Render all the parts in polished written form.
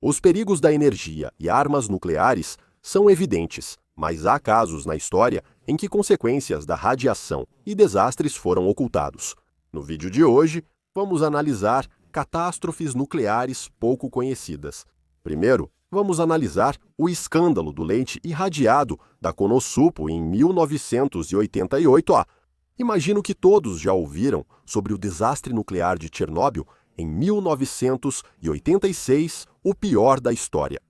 Os perigos da energia e armas nucleares são evidentes, mas há casos na história em que consequências da radiação e desastres foram ocultados. No vídeo de hoje, vamos analisar catástrofes nucleares pouco conhecidas. Primeiro, vamos analisar o escândalo do leite irradiado da Conosupo em 1988. Imagino que todos já ouviram sobre o desastre nuclear de Chernobyl em 1986, o pior da história.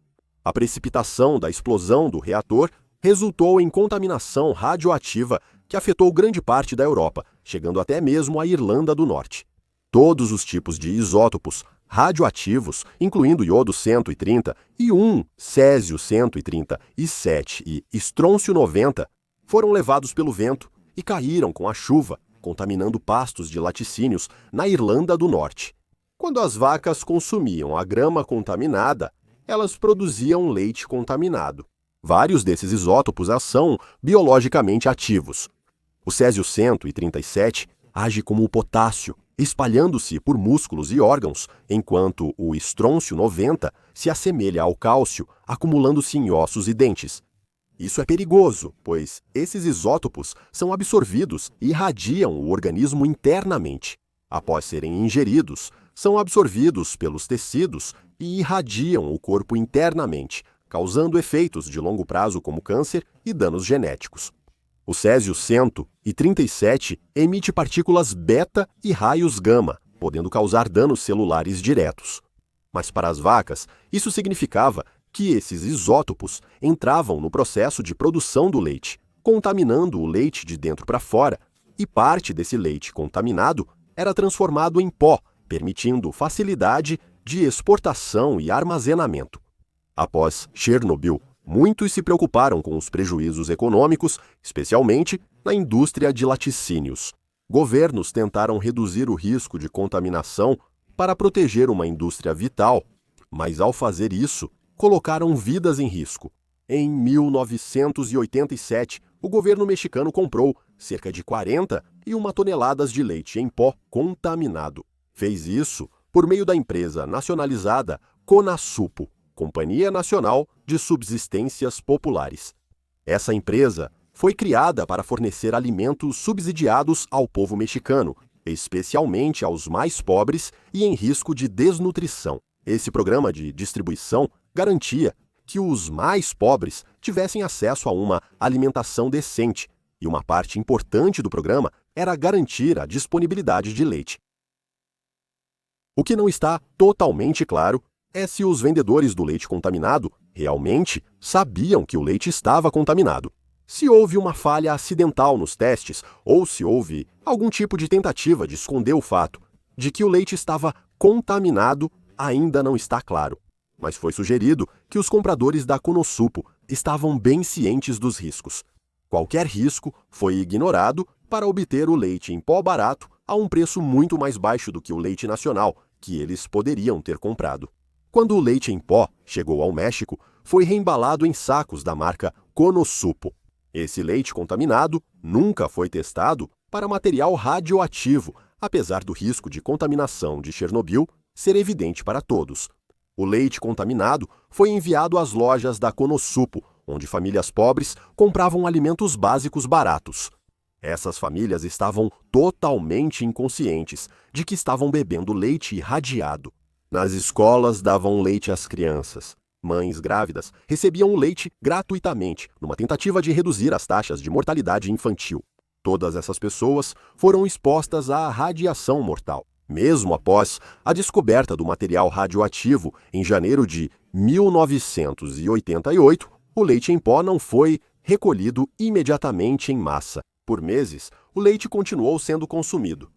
A precipitação da explosão do reator resultou em contaminação radioativa que afetou grande parte da Europa, chegando até mesmo à Irlanda do Norte. Todos os tipos de isótopos radioativos, incluindo iodo-130 e césio-137 e estrôncio-90, foram levados pelo vento e caíram com a chuva, contaminando pastos de laticínios na Irlanda do Norte. Quando as vacas consumiam a grama contaminada, elas produziam leite contaminado. Vários desses isótopos são biologicamente ativos. O césio-137 age como o potássio, espalhando-se por músculos e órgãos, enquanto o estrôncio-90 se assemelha ao cálcio, acumulando-se em ossos e dentes. Isso é perigoso, pois esses isótopos são absorvidos e irradiam o organismo internamente. Após serem ingeridos, são absorvidos pelos tecidos e irradiam o corpo internamente, causando efeitos de longo prazo como câncer e danos genéticos. O césio-137 emite partículas beta e raios gama, podendo causar danos celulares diretos. Mas para as vacas, isso significava que esses isótopos entravam no processo de produção do leite, contaminando o leite de dentro para fora, e parte desse leite contaminado era transformado em pó, permitindo facilidade de exportação e armazenamento. Após Chernobyl, muitos se preocuparam com os prejuízos econômicos, especialmente na indústria de laticínios. Governos tentaram reduzir o risco de contaminação para proteger uma indústria vital, mas ao fazer isso, colocaram vidas em risco. Em 1987, o governo mexicano comprou cerca de 41 toneladas de leite em pó contaminado. Fez isso por meio da empresa nacionalizada Conasupo, Companhia Nacional de Subsistências Populares. Essa empresa foi criada para fornecer alimentos subsidiados ao povo mexicano, especialmente aos mais pobres e em risco de desnutrição. Esse programa de distribuição garantia que os mais pobres tivessem acesso a uma alimentação decente, e uma parte importante do programa era garantir a disponibilidade de leite. O que não está totalmente claro é se os vendedores do leite contaminado realmente sabiam que o leite estava contaminado. Se houve uma falha acidental nos testes ou se houve algum tipo de tentativa de esconder o fato de que o leite estava contaminado ainda não está claro. Mas foi sugerido que os compradores da Conosupo estavam bem cientes dos riscos. Qualquer risco foi ignorado para obter o leite em pó barato a um preço muito mais baixo do que o leite nacional que eles poderiam ter comprado. Quando o leite em pó chegou ao México, foi reembalado em sacos da marca Conosupo. Esse leite contaminado nunca foi testado para material radioativo, apesar do risco de contaminação de Chernobyl ser evidente para todos. O leite contaminado foi enviado às lojas da Conosupo, onde famílias pobres compravam alimentos básicos baratos. Essas famílias estavam totalmente inconscientes de que estavam bebendo leite irradiado. Nas escolas davam leite às crianças. Mães grávidas recebiam o leite gratuitamente, numa tentativa de reduzir as taxas de mortalidade infantil. Todas essas pessoas foram expostas à radiação mortal. Mesmo após a descoberta do material radioativo em janeiro de 1988, o leite em pó não foi recolhido imediatamente em massa. Por meses, o leite continuou sendo consumido.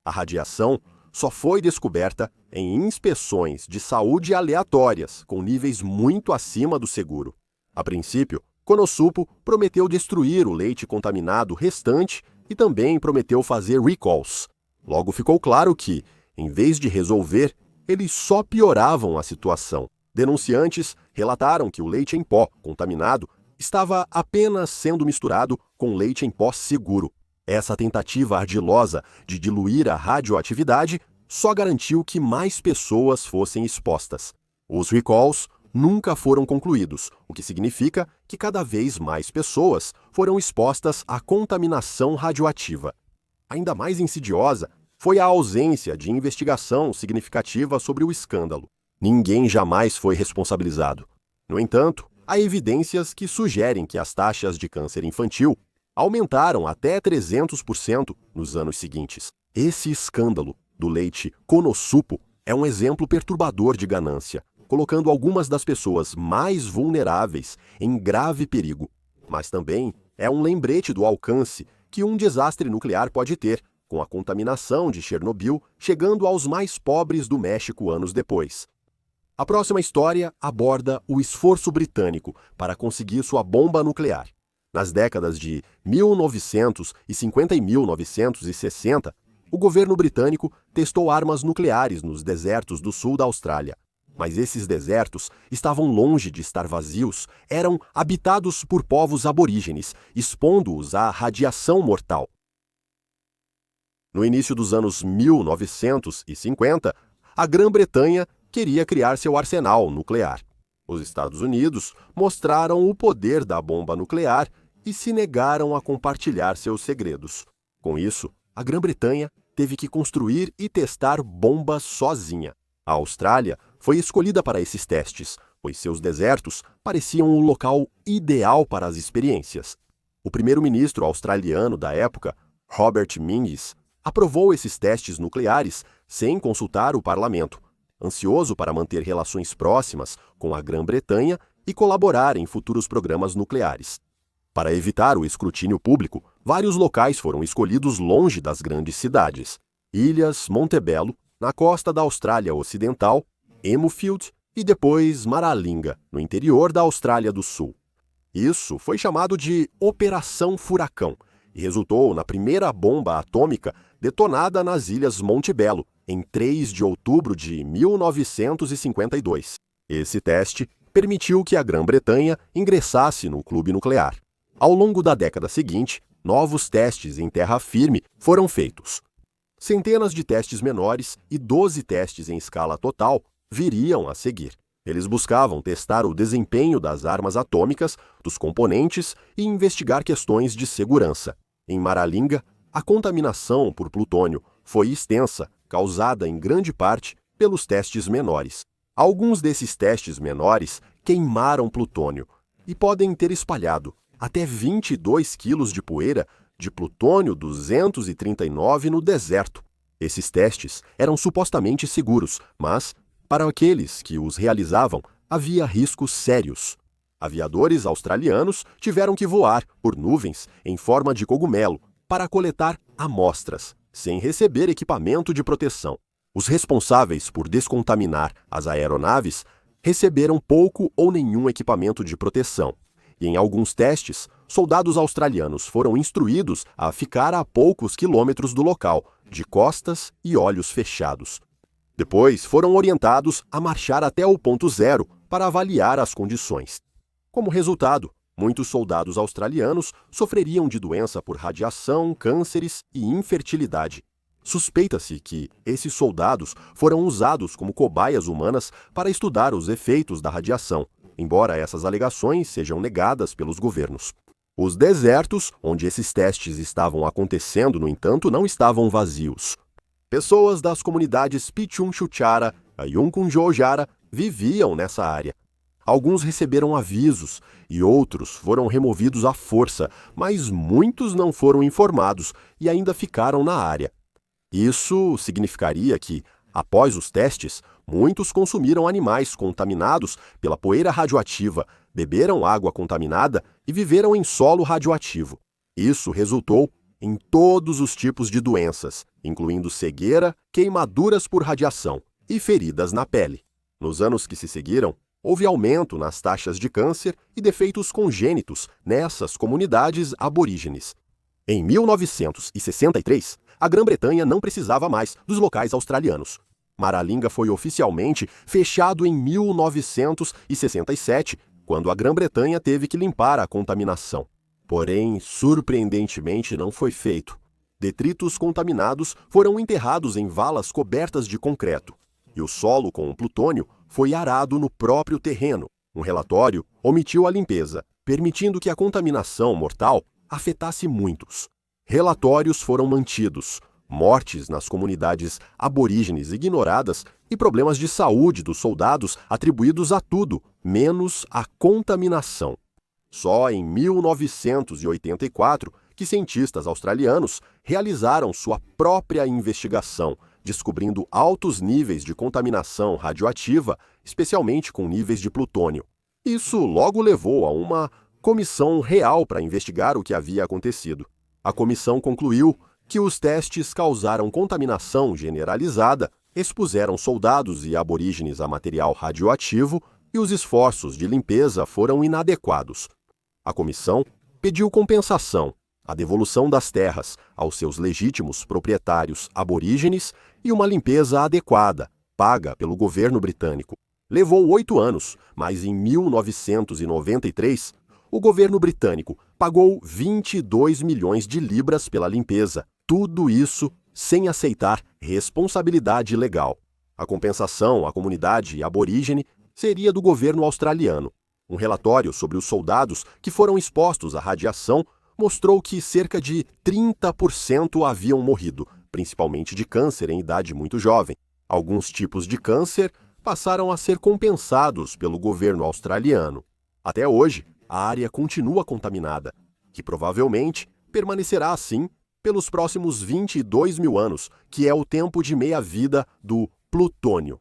A radiação só foi descoberta em inspeções de saúde aleatórias, com níveis muito acima do seguro. A princípio, Conosupo prometeu destruir o leite contaminado restante e também prometeu fazer recalls. Logo ficou claro que, em vez de resolver, eles só pioravam a situação. Denunciantes relataram que o leite em pó contaminado estava apenas sendo misturado com leite em pó seguro. Essa tentativa ardilosa de diluir a radioatividade só garantiu que mais pessoas fossem expostas. Os recalls nunca foram concluídos, o que significa que cada vez mais pessoas foram expostas à contaminação radioativa. Ainda mais insidiosa foi a ausência de investigação significativa sobre o escândalo. Ninguém jamais foi responsabilizado. No entanto, há evidências que sugerem que as taxas de câncer infantil aumentaram até 300% nos anos seguintes. Esse escândalo do leite Conossupo é um exemplo perturbador de ganância, colocando algumas das pessoas mais vulneráveis em grave perigo. Mas também é um lembrete do alcance que um desastre nuclear pode ter, com a contaminação de Chernobyl chegando aos mais pobres do México anos depois. A próxima história aborda o esforço britânico para conseguir sua bomba nuclear. Nas décadas de 1950 e 1960, o governo britânico testou armas nucleares nos desertos do sul da Austrália. Mas esses desertos estavam longe de estar vazios, eram habitados por povos aborígenes, expondo-os à radiação mortal. No início dos anos 1950, a Grã-Bretanha queria criar seu arsenal nuclear. Os Estados Unidos mostraram o poder da bomba nuclear e se negaram a compartilhar seus segredos. Com isso, a Grã-Bretanha teve que construir e testar bombas sozinha. A Austrália foi escolhida para esses testes, pois seus desertos pareciam o local ideal para as experiências. O primeiro-ministro australiano da época, Robert Mingus, aprovou esses testes nucleares sem consultar o parlamento, ansioso para manter relações próximas com a Grã-Bretanha e colaborar em futuros programas nucleares. Para evitar o escrutínio público, vários locais foram escolhidos longe das grandes cidades: Ilhas Montebello, na costa da Austrália Ocidental, Emufield e depois Maralinga, no interior da Austrália do Sul. Isso foi chamado de Operação Furacão e resultou na primeira bomba atômica detonada nas Ilhas Montebello, em 3 de outubro de 1952. Esse teste permitiu que a Grã-Bretanha ingressasse no clube nuclear. Ao longo da década seguinte, novos testes em terra firme foram feitos. Centenas de testes menores e 12 testes em escala total viriam a seguir. Eles buscavam testar o desempenho das armas atômicas, dos componentes e investigar questões de segurança. Em Maralinga, a contaminação por plutônio foi extensa, causada em grande parte pelos testes menores. Alguns desses testes menores queimaram plutônio e podem ter espalhado até 22 quilos de poeira de plutônio 239 no deserto. Esses testes eram supostamente seguros, mas, para aqueles que os realizavam, havia riscos sérios. Aviadores australianos tiveram que voar por nuvens em forma de cogumelo para coletar amostras, sem receber equipamento de proteção. Os responsáveis por descontaminar as aeronaves receberam pouco ou nenhum equipamento de proteção. E em alguns testes, soldados australianos foram instruídos a ficar a poucos quilômetros do local, de costas e olhos fechados. Depois foram orientados a marchar até o ponto zero para avaliar as condições. Como resultado, muitos soldados australianos sofreriam de doença por radiação, cânceres e infertilidade. Suspeita-se que esses soldados foram usados como cobaias humanas para estudar os efeitos da radiação, embora essas alegações sejam negadas pelos governos. Os desertos, onde esses testes estavam acontecendo, no entanto, não estavam vazios. Pessoas das comunidades Pichun-Chuchara e Yunkunjojara viviam nessa área. Alguns receberam avisos e outros foram removidos à força, mas muitos não foram informados e ainda ficaram na área. Isso significaria que, após os testes, muitos consumiram animais contaminados pela poeira radioativa, beberam água contaminada e viveram em solo radioativo. Isso resultou em todos os tipos de doenças, incluindo cegueira, queimaduras por radiação e feridas na pele. Nos anos que se seguiram, houve aumento nas taxas de câncer e defeitos congênitos nessas comunidades aborígenes. Em 1963, a Grã-Bretanha não precisava mais dos locais australianos. Maralinga foi oficialmente fechado em 1967, quando a Grã-Bretanha teve que limpar a contaminação. Porém, surpreendentemente, não foi feito. Detritos contaminados foram enterrados em valas cobertas de concreto, e o solo com o plutônio foi arado no próprio terreno. Um relatório omitiu a limpeza, permitindo que a contaminação mortal afetasse muitos. Relatórios foram mantidos, mortes nas comunidades aborígenes ignoradas e problemas de saúde dos soldados atribuídos a tudo, menos a contaminação. Só em 1984 que cientistas australianos realizaram sua própria investigação, descobrindo altos níveis de contaminação radioativa, especialmente com níveis de plutônio. Isso logo levou a uma comissão real para investigar o que havia acontecido. A comissão concluiu que os testes causaram contaminação generalizada, expuseram soldados e aborígenes a material radioativo e os esforços de limpeza foram inadequados. A comissão pediu compensação, a devolução das terras aos seus legítimos proprietários aborígenes e uma limpeza adequada, paga pelo governo britânico. Levou 8 anos, mas em 1993, o governo britânico pagou 22 milhões de libras pela limpeza. Tudo isso sem aceitar responsabilidade legal. A compensação à comunidade aborígene seria do governo australiano. Um relatório sobre os soldados que foram expostos à radiação mostrou que cerca de 30% haviam morrido, principalmente de câncer em idade muito jovem. Alguns tipos de câncer passaram a ser compensados pelo governo australiano. Até hoje, a área continua contaminada, que provavelmente permanecerá assim pelos próximos 22 mil anos, que é o tempo de meia-vida do plutônio.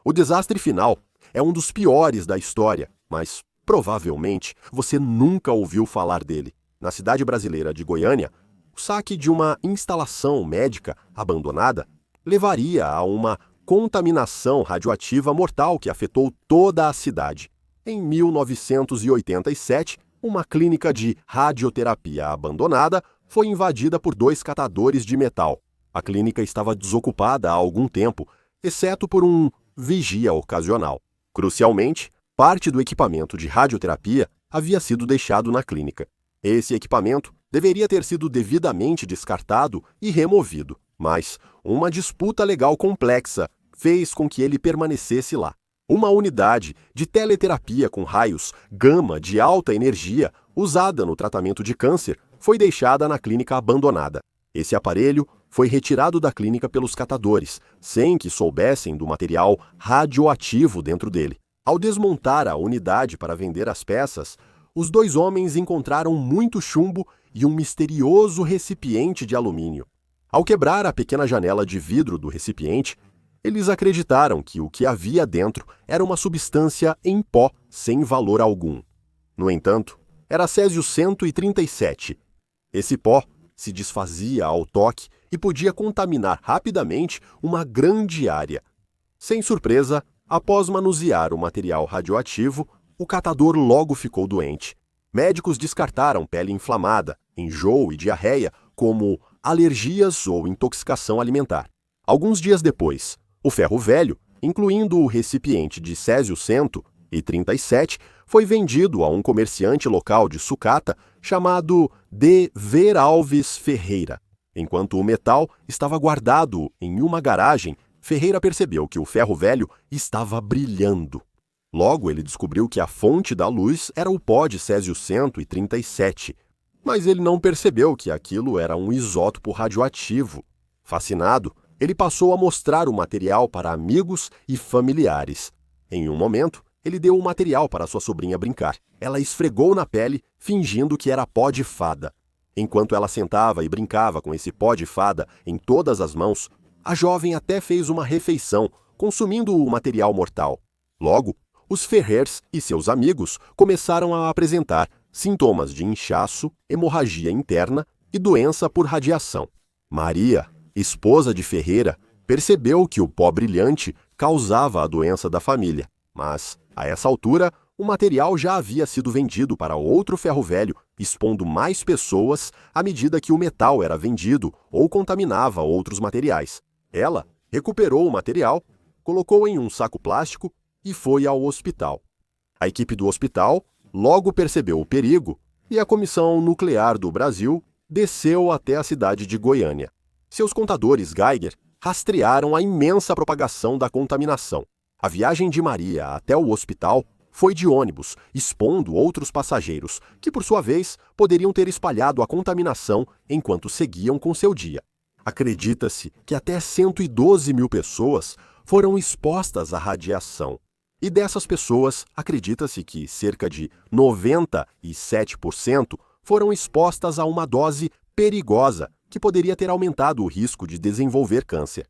O desastre final é um dos piores da história, mas provavelmente você nunca ouviu falar dele. Na cidade brasileira de Goiânia, o saque de uma instalação médica abandonada levaria a uma contaminação radioativa mortal que afetou toda a cidade. Em 1987, uma clínica de radioterapia abandonada foi invadida por 2 catadores de metal. A clínica estava desocupada há algum tempo, exceto por um vigia ocasional. Crucialmente, parte do equipamento de radioterapia havia sido deixado na clínica. Esse equipamento deveria ter sido devidamente descartado e removido, mas uma disputa legal complexa fez com que ele permanecesse lá. Uma unidade de teleterapia com raios gama de alta energia usada no tratamento de câncer foi deixada na clínica abandonada. Esse aparelho foi retirado da clínica pelos catadores, sem que soubessem do material radioativo dentro dele. Ao desmontar a unidade para vender as peças, os 2 homens encontraram muito chumbo e um misterioso recipiente de alumínio. Ao quebrar a pequena janela de vidro do recipiente, eles acreditaram que o que havia dentro era uma substância em pó sem valor algum. No entanto, era Césio-137. Esse pó se desfazia ao toque e podia contaminar rapidamente uma grande área. Sem surpresa, após manusear o material radioativo, o catador logo ficou doente. Médicos descartaram pele inflamada, enjoo e diarreia como alergias ou intoxicação alimentar. Alguns dias depois, o ferro velho, incluindo o recipiente de Césio-137, foi vendido a um comerciante local de sucata chamado de Ver Alves Ferreira. Enquanto o metal estava guardado em uma garagem, Ferreira percebeu que o ferro velho estava brilhando. Logo, ele descobriu que a fonte da luz era o pó de Césio-137, mas ele não percebeu que aquilo era um isótopo radioativo. Fascinado, ele passou a mostrar o material para amigos e familiares. Em um momento, ele deu o material para sua sobrinha brincar. Ela esfregou na pele, fingindo que era pó de fada. Enquanto ela sentava e brincava com esse pó de fada em todas as mãos, a jovem até fez uma refeição, consumindo o material mortal. Logo, os Ferrers e seus amigos começaram a apresentar sintomas de inchaço, hemorragia interna e doença por radiação. Maria, esposa de Ferreira, percebeu que o pó brilhante causava a doença da família, mas, a essa altura, o material já havia sido vendido para outro ferro velho, expondo mais pessoas à medida que o metal era vendido ou contaminava outros materiais. Ela recuperou o material, colocou em um saco plástico e foi ao hospital. A equipe do hospital logo percebeu o perigo e a Comissão Nuclear do Brasil desceu até a cidade de Goiânia. Seus contadores Geiger rastrearam a imensa propagação da contaminação. A viagem de Maria até o hospital foi de ônibus, expondo outros passageiros, que por sua vez poderiam ter espalhado a contaminação enquanto seguiam com seu dia. Acredita-se que até 112 mil pessoas foram expostas à radiação. E dessas pessoas, acredita-se que cerca de 97% foram expostas a uma dose perigosa que poderia ter aumentado o risco de desenvolver câncer.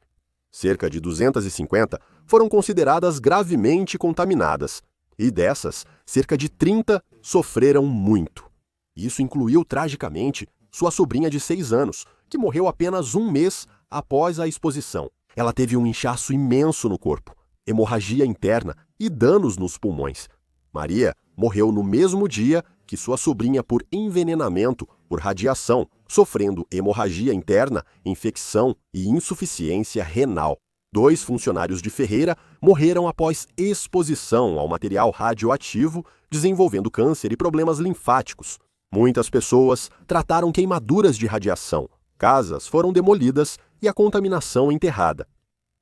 Cerca de 250 foram consideradas gravemente contaminadas, e dessas, cerca de 30 sofreram muito. Isso incluiu, tragicamente, sua sobrinha de 6 anos, que morreu apenas um mês após a exposição. Ela teve um inchaço imenso no corpo, hemorragia interna e danos nos pulmões. Maria morreu no mesmo dia que sua sobrinha por envenenamento por radiação, sofrendo hemorragia interna, infecção e insuficiência renal. 2 funcionários de Ferreira morreram após exposição ao material radioativo, desenvolvendo câncer e problemas linfáticos. Muitas pessoas trataram queimaduras de radiação, casas foram demolidas e a contaminação enterrada.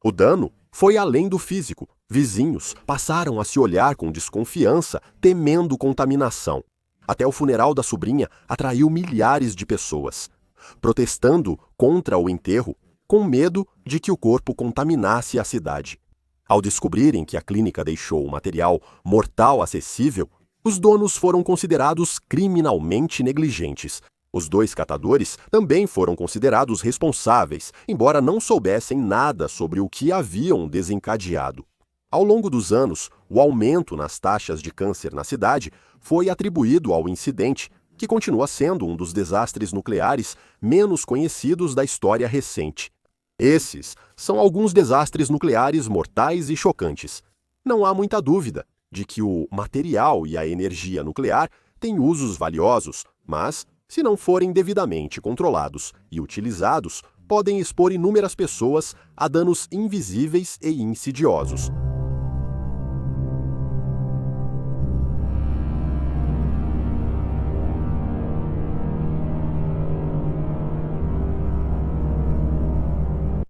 O dano foi além do físico. Vizinhos passaram a se olhar com desconfiança, temendo contaminação. Até o funeral da sobrinha atraiu milhares de pessoas, protestando contra o enterro, com medo de que o corpo contaminasse a cidade. Ao descobrirem que a clínica deixou o material mortal acessível, os donos foram considerados criminalmente negligentes. Os 2 catadores também foram considerados responsáveis, embora não soubessem nada sobre o que haviam desencadeado. Ao longo dos anos, o aumento nas taxas de câncer na cidade foi atribuído ao incidente, que continua sendo um dos desastres nucleares menos conhecidos da história recente. Esses são alguns desastres nucleares mortais e chocantes. Não há muita dúvida de que o material e a energia nuclear têm usos valiosos, mas, se não forem devidamente controlados e utilizados, podem expor inúmeras pessoas a danos invisíveis e insidiosos.